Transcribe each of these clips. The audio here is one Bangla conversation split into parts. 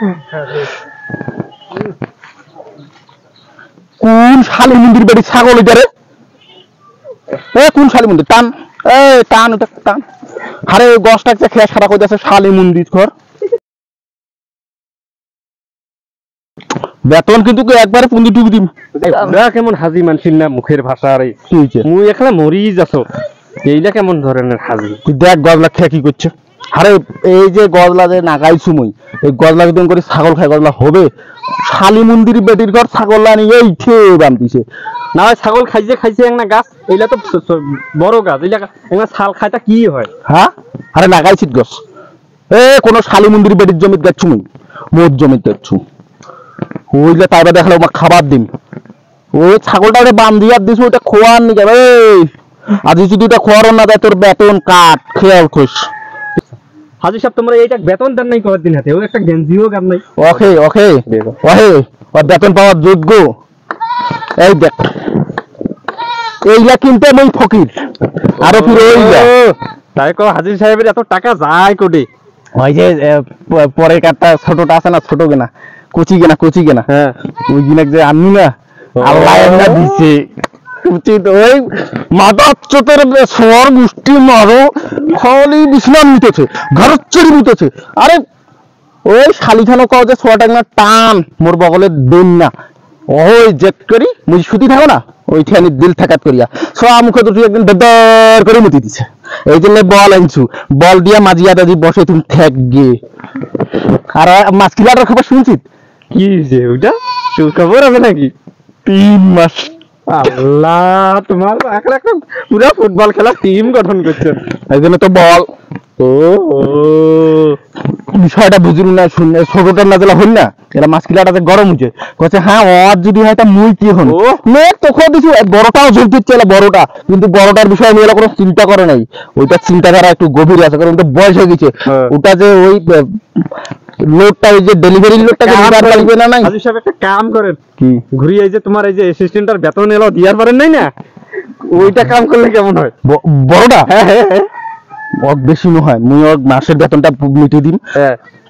কোন শালি মন্দির বাড়ি ছাগল এটারে? কোন শালি মন্দির? টান টান ওটা টান। আরে গছটাকে খেয়া সারা কইতাছে শালি মন্দির ঘর। বেতন কিন্তু একবারে পুঁজি টুকু দিম। কেমন হাজি মানছিস না মুখের ভাষা? আরে মুই একলা মরি যাচ্ছ, এইটা কেমন ধরনের হাজি? তুই দেখ গজলা খেয়ে কি করছে। আরে এই যে গজলা যে নাগাইছু মুই, এই গজলা যদি করে ছাগল খাই গজলা হবে? শালি মন্দির বেটির ঘর ছাগল আনি এই খেয়ে বান্ধিছে। না হয় ছাগল খাইছে খাইছে একটা গাছ, এইটা তো বড় গাছ, এইটা একটা ছাল খাইটা কি হয়? হ্যাঁ আরে নাগাইছিস গছ। কোন শালি মন্দির বেটির জমিত যাচ্ছু মুই, মোর জমিত যাচ্ছু। ওইলে তাইবা দেখালে আমার খাবার দিম। ওই ছাগলটা ওটা বান্ধিয়া দিস, ওইটা খোয়ার নি যাবে। আজ যদি ওটা খোয়ারও না দেয় তোর বেতন কাট, খেয়াল খুশ। হাজি সাহেব তোমরা এইটা বেতন দেন নাই কয়েকদিন হাতে, ওই একটা গেঞ্জিও গান নাই। ওকে ওকে ওহে ওর বেতন পাওয়ার যোগ্য। এই দেখ এইলা কিনতে মই ফকির। আরো ফিরে ওইলা তাই কো হাজি সাহেবের এত টাকা যায় কোটি? ওই যে পরের কাঠটা ছোটটা আছে না, ছোট কেনা কুচি কেনা, হ্যাঁ ওই জিনিস যে আননি না, আল্লাহ এমনা দিছে উচিত। ওই মাদার চোতের সর গোষ্ঠী মারো খালি বিশ্রাম নিতেছে, ঘর চড়ি নিতেছে। আরে ওই শালিখানো কও যে সোয়াটা না টান মোর বগলে দিন না, ওই জেট করি মুই সুতি থাকো না, ওইখানে দিল ঠাকাত করিয়া সোয়া মুখে দুটি একদিন দর করে মুতি দিছে। এই জন্য বল আনছু, বল দিয়া মাজিয়া দাদি বসে তুমি ঠেক গে। আর মাছ কিলাটার খবর শুনছিস? কি যে ওটা সুখবর হবে নাকি? 3 মাস। আল্লাহ, তোমার একটা পুরো ফুটবল খেলা টিম গঠন করছেন, এই জন্য তো বল। বিষয়টা বুঝলি না, শুনে ছোটটার না দিলা হইল না, এরা মাছ কিলাটাতে গরম হচ্ছে কচ্ছে হ্যাঁ ওর যদি হয় তা মুই কি হন মেয়ে তোকে দিছু। বড়টাও ঝুলতে চাইলে বড়টা, কিন্তু বড়টার বিষয় নিয়ে কোনো চিন্তা করে নাই। ওইটা চিন্তাধারা একটু গভীর আছে, কারণ ওটা বয়স হয়ে গেছে। ওটা যে ওই লোডটা, ওই যে ডেলিভারি লোডটা লাগবে না। নাই হাজি সাহেব একটা কাম করেন, কি ঘুরিয়ে এই যে তোমার এই যে অ্যাসিস্ট্যান্টের বেতন এলো দিয়ার পারেন নাই না, ওইটা কাম করলে কেমন হয়? বড়টা হ্যাঁ বেশি নয়, মুই ওর মাসের বেতনটা মিটিয়ে দিন।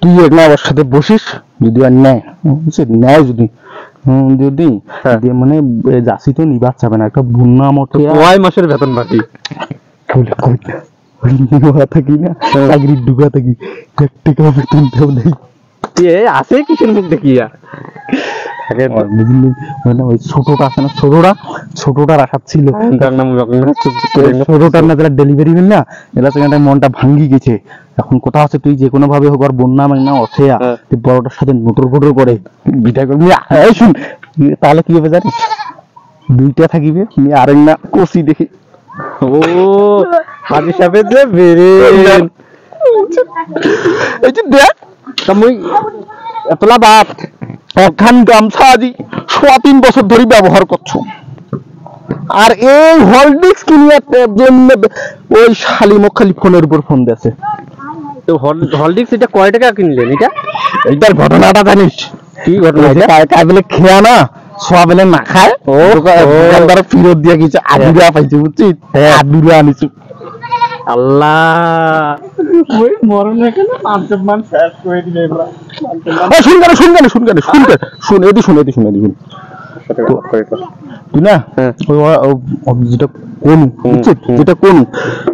তুই একলা ওর সাথে বসিস, যদি আর নেয় নেয় যদি দিয়ে মানে যাসি তো নিবার চাবে না, একটা বুন্না মতো 9 মাসের বেতন বাকি থাকি না, চাকরির ঢুকা থাকি, 1 টাকা বেতন কেউ নেই। আছে কিসের মুখ দেখিয়া বুঝলি, মানে ওই ছোটটা আছে না, ছোটটার আশা ছিল, ছোটটার না যারা ডেলিভারি হল না, এরা সেখানে মনটা ভাঙ্গি গেছে। এখন কোথাও আছে তুই যে কোনো ভাবে হোক আর বন্যা না অথেয়া বড়টার সাথে মোটর করে বিদায় করবি। শুন তাহলে কি হবে জানিস, 2টা থাকিবে, আরেক না কষি দেখি। ও হাজি সাহেবের যে বেরে এই যে দেখ তুমি এতলা বাপ একখান গামছা আজি 3 বছর ধরে ব্যবহার করছো, আর এই হলডিক্স কিনিয়া ওই শালি মুখ খালি ফোনের উপর ফোন দিয়েছে। তো হলডিক্স এটা কয় টাকা কিনলেন? এইটার ঘটনাটা জানিস? কি ঘটনা? কায় বলে খেয়া না সোয়াবেলে না খায়, ও দোকানদার ফেরত দিয়া গেছে, আদুরা পাইছে বুঝছিস, আদুরা আনিছু। আল্লাহ, ওই মরণ এখানে 5 মান শেষ করে দিলে এবার। শুন তুই না যেটা কোন বুঝছিস, যেটা কোন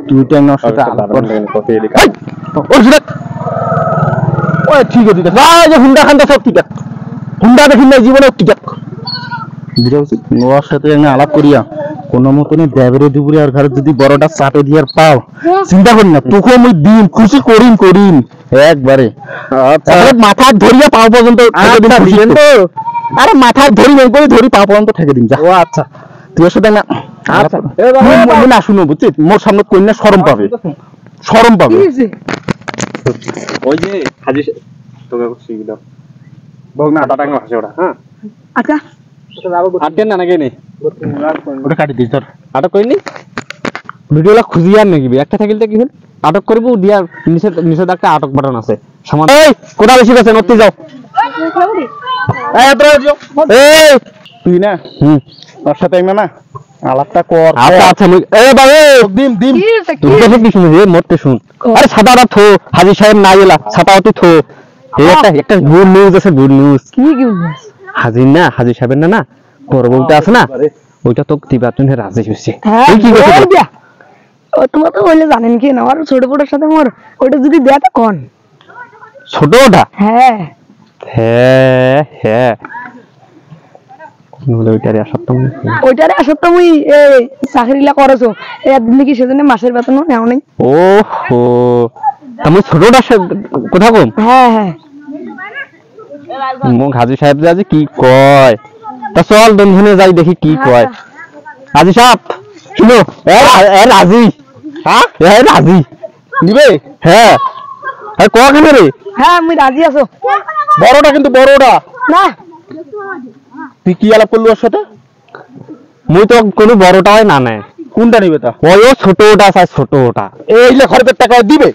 তুই এটা আমার সাথে আলাপ কর। ওই ঠিক আছে যে হুন্ডা খানটা সব ঠিক আছে, হুন্ডা দেখি না জীবনে ঠিক আছে, বুঝা উচিত। ওর সাথে আলাপ করিয়া কোনো মতনে দেবরে দুপুরে আর ঘরে যদি বড়টা চাপে দিয়ার পাও, চিন্তা করি না তোকে আমি দিন খুশি করিম একবারে। মাথা ধরিয়া পাও পর্যন্ত দিবেন তো, আরে মাথা ধরি পাও পর্যন্ত ঠেকে দিন যা। ও আচ্ছা, তুই সাথে না না শুনো বুঝছিস, মোর সামনে কন্যা শরম পাবে। ওই যে হাজি তোকে শিখল বল না টাটা ভাষা ওটা। হ্যাঁ আচ্ছা আটকেন না নাকি নেই, ওটা কাটি দিস ধর। আটক করিনি, ভিডিওটা খুঁজিয়ে আর নাকি একটা থাকিলতে কি হল আটক করবো দিয়ার নিচে একটা আটক বাটন আছে সমান। এই কোথা বেশি গেছে নতি যাও, তুই না ওর সাথে না আলাপটা কর। আচ্ছা মরতে শুন। আরে ছাতাটা থো, হাজি সাহেব না এলা ছাতাটি থো। এই একটা গুড নিউজ আছে, গুড নিউজ। কি বুঝছিস? হাজির সাহেবের না বড় বউটা আছে না, ওইটা তো দিবার জন্য রাজি হয়েছে। হ্যাঁ এই কি ওই করছে? দিয়া। ও তোমার তো বললে জানেন কি না, আমার ছোট বোনের সাথে মোর ওইটা যদি দেয়া তো কোন। ছোট ওটা? হ্যাঁ হ্যাঁ নলে ওইটারে আসতাম না। ওইটারে আসত তুমি এই চাকরিলা করেছো একদিন কি সেজন্য মাসের বেতনও নেও নাই? ওহো, তুমি ছোটটা কোথা কম? হ্যাঁ মুখ হাজি সাহেব যে আজ কি কয়, তা চল বন্ধুনে যাই দেখি কি কয়। হাজি সাহেব শুনো, রাজি? হ্যাঁ রাজি নিবে? হ্যাঁ কখানে রে? হ্যাঁ আমি রাজি আছো। বড়টা কিন্তু বড়টা না তুই কি আলাপ করলি ওর সাথে? মুই তো কোনো বড়টা হয় না নেয়। কোনটা নিবে তা? ওই ছোট ওটা চাই, ছোট ওটা। এইলে খরচের টাকা দিবে,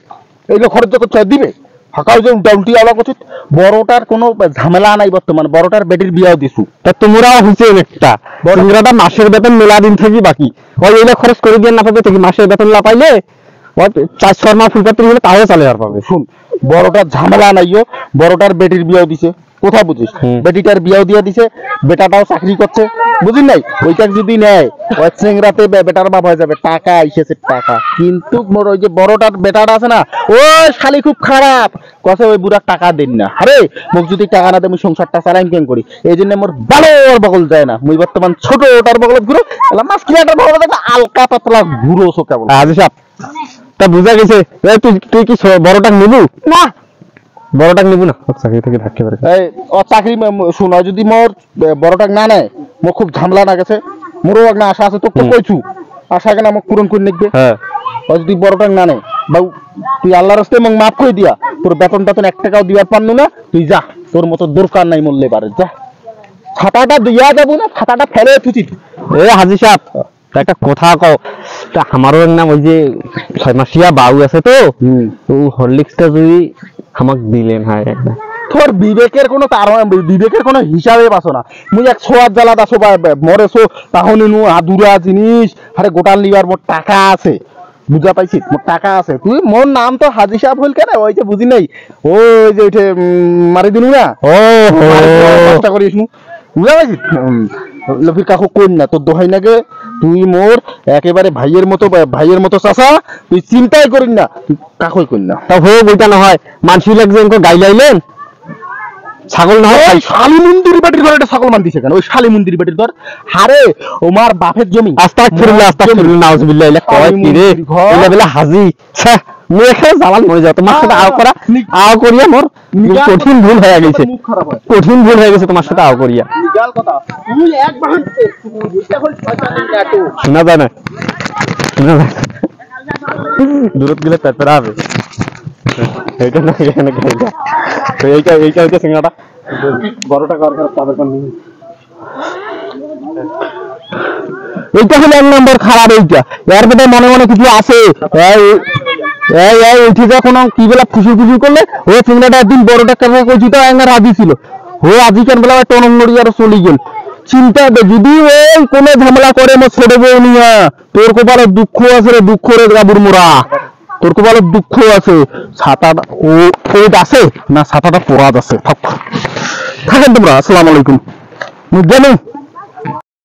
এইলে খরচ করতে দিবে ফাঁকা যে উল্টি আলাপ করছিস। বড়টার কোনো ঝামেলা নাই বর্তমান, বড়টার বেটির বিয়াও দিছু। তা তোমরা হয়েছে একটা তোমরা মাসের বেতন মেলা দিন থাকি বাকি, ওই এইলে খরচ করে দিয়ে না পাবে থেকে মাসের বেতন না পাইলে 4 মাস ফুলপাত্রি হলে তাহলে চলে আর পাবে। শুন, বড়টার ঝামেলা নাইও, বড়টার বেটির বিয়াও দিছে, কোথা বুঝিস? বেটিটার বিয়াও দিয়ে দিছে, বেটাটাও চাকরি করছে, বুঝিস নাই? ওইটা যদি নেয় ওই চেংরাতে বেটার বাপ হয়ে যাবে, টাকা আইসেছে টাকা। কিন্তু মোর ওই যে বড়টার বেটাটা আছে না, ওই শালি খুব খারাপ, কসে ওই বুড়া টাকা দেন না। আরে মোক যদি টাকা না দেয় আমি সংসারটা চালাই কেন করি? এই জন্য মোর ভালোর বগল যায় না, মুই বর্তমান ছোট ওটার বগল ঘুরো, মাছ কিলাটার বগল আলকা পাতলা ঘুরোছো কেবল। হাজি সাহেব তা বুঝা গেছে, তুই কি বড়টা নিবু? না বড়টা নিবু না, চাকরি থেকে ধাক্কে পারে। এই ও চাকরি শুন, যদি মোর বড়টাক না নেয় মোক খুব ঝামেলা না গেছে, মোরও এক না আশা আছে, তোকে কইছু আশা কেন মোক পূরণ করে নিকবে। হ্যাঁ ও যদি বড়টাক না নেয় বাবু, তুই আল্লাহর রাস্তায় মোক মাফ করে দিয়া, তোর বেতন টেতন 1 টাকাও দিবার পারনু না, তুই যা, তোর মতো দরকার নাই মরলে পারে, যা। ছাতাটা দিয়া যাবো না, ছাতাটা ফেলে থুচি। এ হাজি সাহেব তা একটা কথা কও, তা আমারও নাম ওই যে 6 মাসিয়া বাউ আছে তো, ও হরলিক্সটা যদি আমাকে দিলেন হয় একটা। তোর বিবেকের কোনো বিবেকের কোনো হিসাবে পাসো না। মুই এক ছোয়ার জ্বালা দাসো মরেছো তাহলে নু আদুরা জিনিস, আরে গোটাল নিবার মোর টাকা আছে, বুঝা পাইছিস? মোর টাকা আছে। তুই মোর নাম তো হাজি সাহেব হইল কেন, ওই যে বুঝি নাই, ওই যে ওইটে মারি দিনু না, ও চেষ্টা করিস নু, বুঝা পাইছিস? লফির কাকু কইন না, তোর দোহাই নাগে, তুই মোর একেবারে ভাইয়ের মতো চাচা, তুই চিন্তাই করিস না, তুই কাকুই কইন না। তা হোক ওইটা না হয় মানসি লাগছেন গাই লাইলেন ছাগল না হয়। ওই শালি মন্দির বাটির ঘরে একটা ছাগল মান দিছে কেন? ওই শালি মন্দির বাটির ঘর, হারে ওমার বাপের জমি। আস্তাগফিরুল্লাহ নাউজুবিল্লাহ, এলা কয় কি রে? এলা বেলা হাজি ছ্যা, মুই এখানে জালাল মরে যাও, তোমার সাথে আও করিয়া মোর কঠিন ভুল হয়ে গেছে, মুখ খারাপ হয়। কঠিন ভুল হয়ে গেছে তোমার সাথে আও করিয়া। লিগাল কথা, তুই একবার এটা হল শয়তানের নাটক। শোনা যায় না, শোনা যায় দূরত গেলে পেপরা হবে, এইটা না এখানে গাইলা তো এইটা হইতে সিঙ্গাটা বড়টা কর খারাপ তাদের কোন নেই। এইটা হলো 1 নম্বর খারাপ। এইটা এর মধ্যে মনে মনে কিছু আছে, উঠে যখন কি বলে খুশি করলে ও সিঙ্গাটা একদিন বড়টা কাছে কইছি তো এঙ্গা রাজি ছিল, ও আজি কেন বলে টনম নড়ি আর চলে গেল। চিন্তা দে, যদি ওই কোনো ঝামেলা করে আমার ছোট বউ নিয়া, তোর কপালে দুঃখ আছে রে, দুঃখ রে গাবুর মোরা, তোর কপালে দুঃখ আছে। ছাতাটা ও আছে না, ছাতাটা পরাজ আছে, থাকেন তোমরা। আসসালামু আলাইকুম। জানো